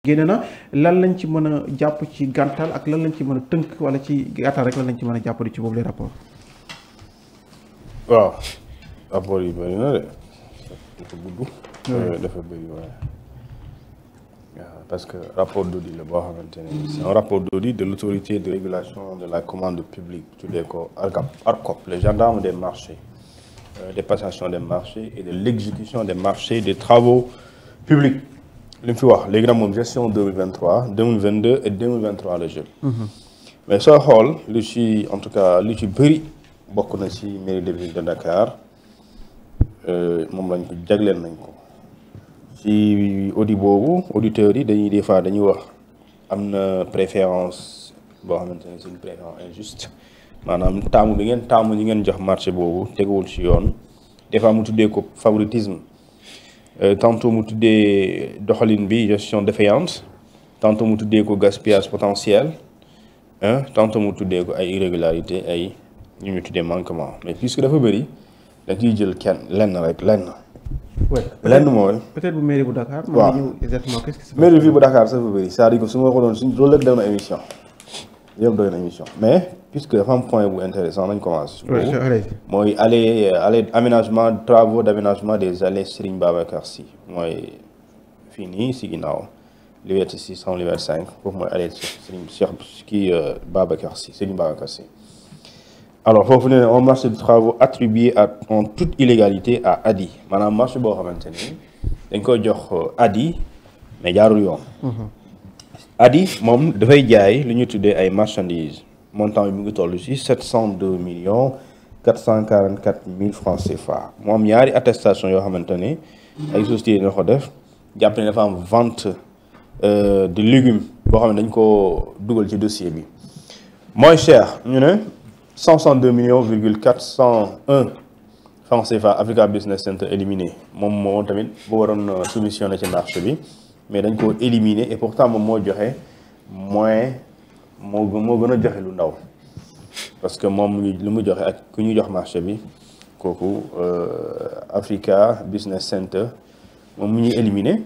génne na lan lañ ci mën a jàpp ci gàntal ak lan lañ ci mën a tënk wala ci gàttal rek lan lañ ci mën a jàpp ci boobu les rapport waaw rapport yi bëri na de dafa gudd. dafa bëri waaye parce que rapport d'audit la boo xamante ne c'est un rapport d'audit de l'autorité de régulation de la commande publique tuddee ko ARCOP les gendarmes des marchés des passations des marchés et de l'exécution des marchés des travaux publics li mu fi wax léegi nag moom gestion 2023 2022 et 2023 la jël. mais soo xool lu ci en tout cas lu ci bëri bokk na ci mairie de ville de Dakar moom lañ ko jagleel nañ ko. ci audit boobu auditeurs yi dañuy des fois dañuy wax am na préférence boo xamante ne c'est une préférence injuste maanaam taamu bi ngeen taamu ñi ngeen jox marché boobu teguwul ci yoon des fois mu tuddee ko favoritisme tantôt mu tuddee doxalin bi gestion défaillante tantôt mu tuddee ko gaspillage potentiel tantôt mu tuddee ko ay irrégularité ay ñu tuddee manquement mais puisque dafa bëri da ciy jël lenn rek lenn. oui lenn mooy. peut-être bu mairie bu Dakar. waaw exactement qu'est-ce qui se passe. mairie bi bu Dakar ça veut bëri c'est-à-dire que su ma ko doon suñ loolu lépp doy na émission yëpp doy na émission mais puisque dafa am point bu intéressant nañ commencé. mooy allée aménagement travaux d'aménagement des allées Serigne Babacar Sy mooy fii nii si ginnaaw Liberté 6 sans Liberté 5 foofu mooy allée Serigne Cheikh kii Babacar Sy Serigne Babacar Sy. alors foofu ne un marché de travaux attribué en toute illégalité à ADI maanaam marché boo xamante ni dañ koy jox ADI mais jaarul yoon. ADI moom dafay jaay lu ñu tuddee ay marchandises montant bi mu ngi toll ci 702 millions 444 mille francs CFA mu am ñaari attestation yoo xamante ni ay sociétés ñoo ko def jàpp ne dafa am vente de légumes boo xam ne dañ ko dugal ci dossier bi moins cher ñu ne. 162 millions virgule 401 francs CFA Africa Business Center éliminé moom moo tamit bu waroon soumissionné ci marché bi mais dañ ko éliminé et pourtant moom moo joxe moins moo gën a joxe lu ndaw parce que moom lu mu joxe ak ku ñu jox marché bi kooku Africa Business Center moom mu ñuy éliminé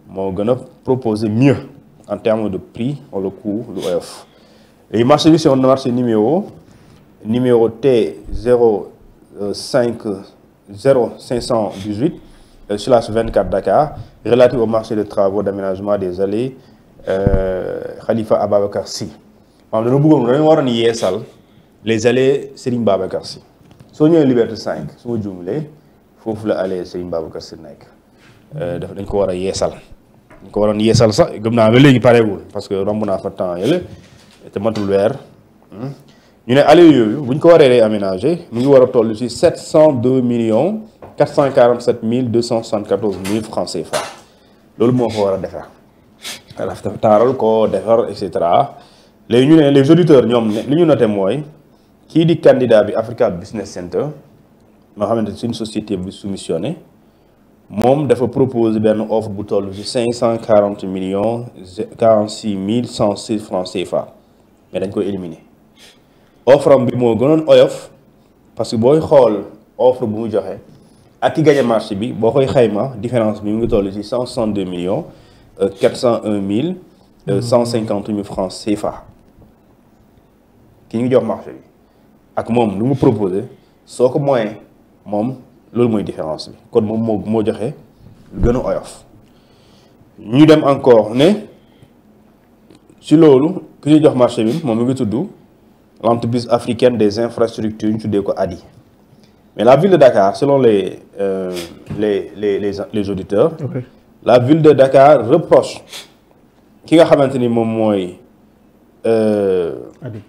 moo gën a proposé mieux en termes de prix wala coût lu oyof léegi marché bi c'est un marché numéro T050518/24 Dakar relatif au marché de travaux d'aménagement des allées Khalifa Ababacar Sy maanaam dañoo waroon yeesal les allées Serigne Babacar Sy soo ñëwee Liberté 5 su ma juumlee foofu la allée Serigne Babacar Sy nekk dañ ko war a yeesal dañ ko waroon yeesal sax gëm naa ba léegi pareegul parce que romb naa fa temps yële te matul weer. ñu ne allées yooyu bu ñu ko waree réaménager mu ngi war a toll ci 702 millions 447 mille 274 mille francs CFA loolu moo ko war a defar taaral ko defar et cetera léegi ñu ne les auditeurs ñoom li ñu noté mooy kii di candidat bi Africa Business Center moo xamante ne c'est une société bu soumissionné moom dafa proposer benn offre bu toll ci 540 millions 46 mille 106 francs CFA mais dañ koy éliminer. offre am bi moo gënoon oyof parce que booy xool offre bu mu joxe ak ki gagné marché bi boo koy xayma différence bi mu ngi toll ci 162 millions 401 mille 150 mille francs CFA ki ñu jox marché bi ak moom lu mu proposé soo ko moyen moom loolu mooy différence bi kon moom moo joxe lu gën a oyof ñu dem encore ne ci loolu ki ñu jox marché bi moom mu ngi tudd l'entreprise africaine des infrastructures ñu tuddee ko ADI mais la ville de Dakar selon les auditeurs. Okay. La ville de Dakar reproche ki nga xamante ni moom mooy. ADI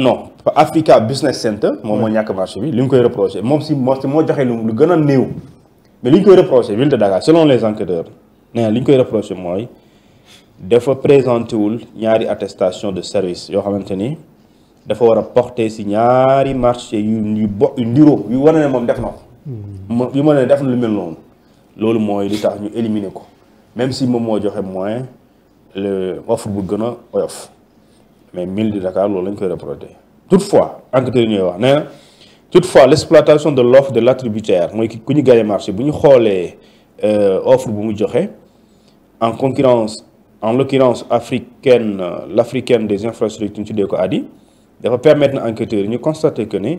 non Africa Business Center. moom moo ñàkk marché bi li ñu koy reproché moom si moo joxe lu gën a néew mais li ñu koy reproché ville de Dakar selon les enquêteurs nee na li ñu koy reproché mooy dafa présenté wul ñaari attestation de service yoo xamante ni. dafa war a porter ci ñaari marché yu ndiro yu wane ne moom def na ko. yu wane ne def na lu mel noonu loolu mooy li tax ñu éliminer ko même si moom moo joxe moyen le offre bu gën a oyof mais ville de Dakar loolu lañ koy reprocher. toutefois enquêteurs yi ñuy wax nee na toutefois l'exploitation de l'offre de l'attributaire mooy ku ñu gagné marché bu ñu xoolee offre bu mu joxe en concurrence en l'occurrence l'africaine des infrastructures ñu tuddee ko ADI dafa permettre na enquêteurs yi ñu constater que ne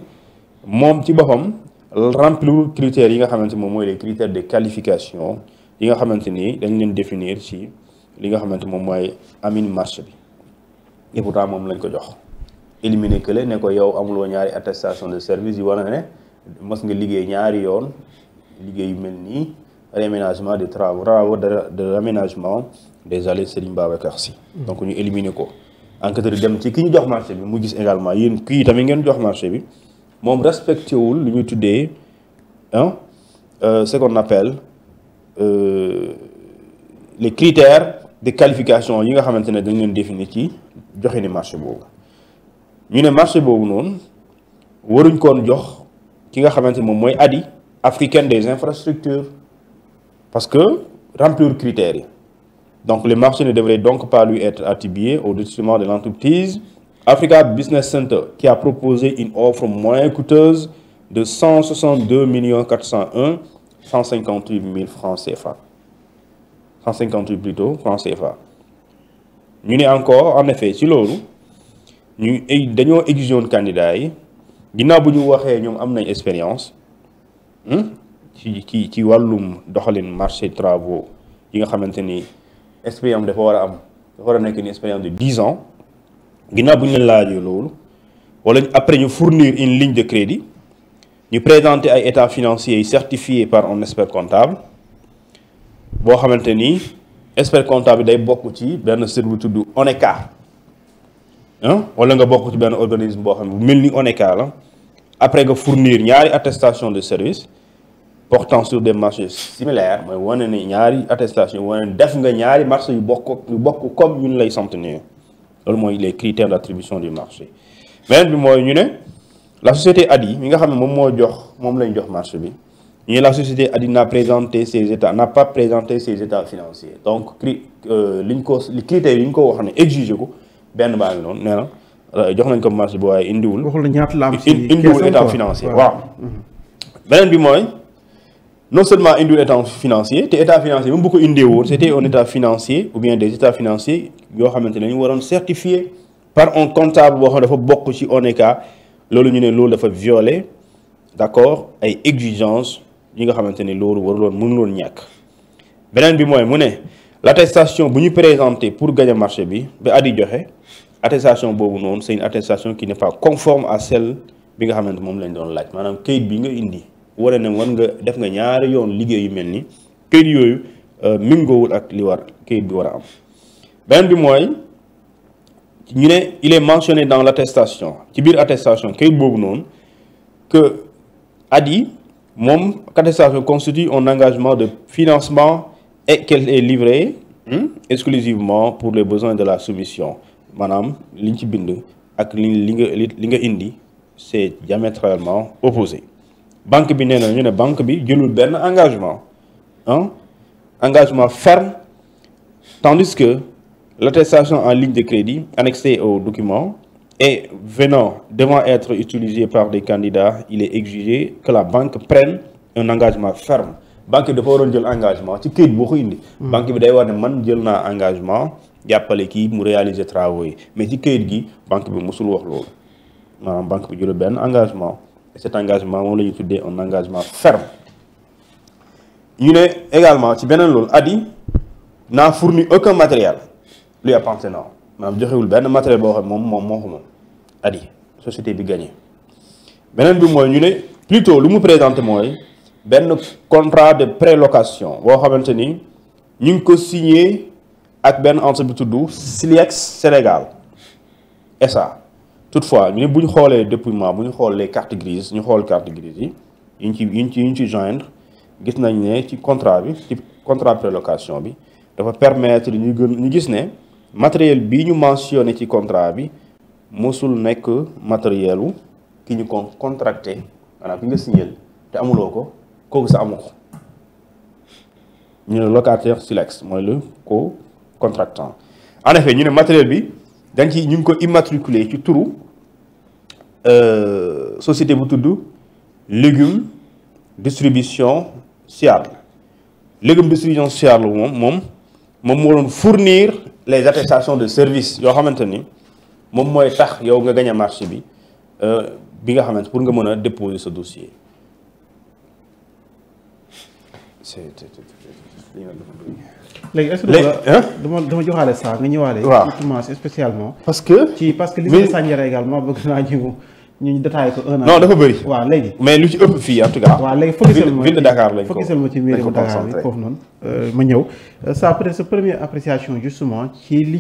moom ci boppam remplir critères yi nga xamante moom mooy les critères de qualification yi nga xamante ni dañ leen définir ci li nga xamante moom mooy amin marché bi et pourtant moom lañ ko jox éliminer que ne ko yow amuloo ñaari attestation de service yi war na ne mos nga liggéey ñaari yoon liggéey yu mel nii réaménagement des travaux de réaménagement des allées Serigne Babacar Sy donc ñu éliminer ko enquêteur dem ci ki ñu jox marché bi mu gis également yéen kii tamit ngeen jox marché bi moom respecté wul lu ñu tuddee ce qu'on appelle les critères de qualification yi nga xamante ne dañ leen définir ci joxe ni marché boobu ñu ne marché boobu noonu waruñ koon jox ki nga xamante moom mooy ADI africaine des infrastructures parce que remplir critères yi donc le marché ne devrait donc pas lui être attribué au détriment de l'entreprise Africa Business Center qui a proposé une offre moins coûteuse de 162 401 158 000 francs CFA 158 plutôt francs CFA ñu ne encore en effet ci loolu ñu dañoo exiger woon candidat yi ginnaaw bu ñu waxee ñoom am nañ expérience ci wàllum doxalin marché travaux yi nga xamante ni expérience dafa war a nekk ni expérience de 10 ans ginnaaw bu ñu leen laajee loolu wala après ñu fournir une ligne de crédit ñu présenter ay états financiers certifiés par un expert comptable boo xamante ni expert comptable bi day bokk ci benn service bu tudd ONECA wala nga bokk ci benn organisme boo xam ne bu mel ni ONECA la après nga fournir ñaari attestation de service portant sur des marchés similaires mooy wane ne ñaari attestation wane def nga ñaari marché yu bokk comme ñun lay sant nii loolu mooy les critères d'attribution du marché beneen bi mooy ñu ne la société ADI mi nga xam ne moom lañ jox marché bi ñu ne la société ADI n'a pas présenté ses états financiers donc critères yi ñu ko wax ne exiger ko benn baa ngi noonu nee na jox nañ ko marché bi waaye indiwul état financier waaw beneen bi mooy non seulement indiwul état financier te état financier même bu ko indee woon c'était un état financier ou bien des états financiers yoo xamante ne ñu waroon certifié par un comptable boo xam ne dafa bokk ci ONECA loolu ñu ne loolu dafa violer d'accord ay exigences yi nga xamante ni loolu mënuloon ñàkk beneen bi mooy mu ne l'attestation bu ñu présenté pour gagner marché bi ba ADI joxe attestation boobu noonu c'est une attestation qui n'est pas conforme à celle bi nga xamante moom lañ doon laaj maanaam kayit bi nga indi wane ne def nga ñaari yoon liggéey yu mel ni kayit yooyu mingoowul ak li war kayit bi war a am beneen bi mooy ñu ne il est mentionné dans l'attestation ci biir attestation kayit boobu noonu que ADI moom attestation constitue un engagement de financement et qu'elle est livrée exclusivement pour les besoins de la soumission maanaam liñ ci bind ak li nga indi c'est diamétralement opposé banque bi nee na ñu ne banque bi jëlul benn engagement ferme tandis que l'attestation en ligne de crédit annexée au document et devant être utilisée par des candidats il est exigé que la banque prenne un engagement ferme banque bi dafa waroon jël engagement ci këyit boo ko indi banque bi day war ne man jël naa engagement jàppale kii mu réaliser travaux yi mais ci këyit gi banque bi mosul wax loolu maanaam banque bi jëlul benn engagement et cet engagement moom la ñuy tuddee un engagement ferme ñu ne également ci beneen loolu ADI n'a fourni aucun matériel lui appartenant maanaam joxewul benn matériel boo xam moom moo ko moom ADI société bi gagné beneen bi mooy ñu ne plutôt lu mu présenté mooy benn contrat de prélocation boo xamante ni ñu ngi ko signé ak benn entreprise bu tudd Siliex Sénégal SA toutefois ñu ne bu ñu xoolee dépouillement bu ñu xoolee carte grise ñu xool carte grise yi ñu ci joindre gis nañ ne ci contrat prélocation bi dafa permettre ñu gis ne matériel bii ñu mentionné ci contrat bi mosul nekk matérielu ki ñu contracté maanaam ki nga signé te amuloo ko kooku sa amu ko ñu ne locataire Silex mooy le co-contractant en effet ñu ne matériel bi ñu ngi ko immatriculé ci turu société bu tudd légumes distribution Siarl moom moo doon fournir les attestations de service yoo xamante ni moom mooy tax yow nga gagné marché bi bi nga xamante pour nga mën a déposer ce dossier. léegi est-ce que dama joxaale saa nga ñëwaale. waaw ci commencé spécialement. parce que li ci Sandiara également bëgg naa ñu détaillé ko un an. non dafa bëri. waaw léegi mais lu ci ëpp fii en tout cas. waaw léegi focusal ville de Dakar lañ ko focusal ma ci mairie bu Dakar bi foofu noonu. ma ñëw ça peut être sa première appréciation justement ci li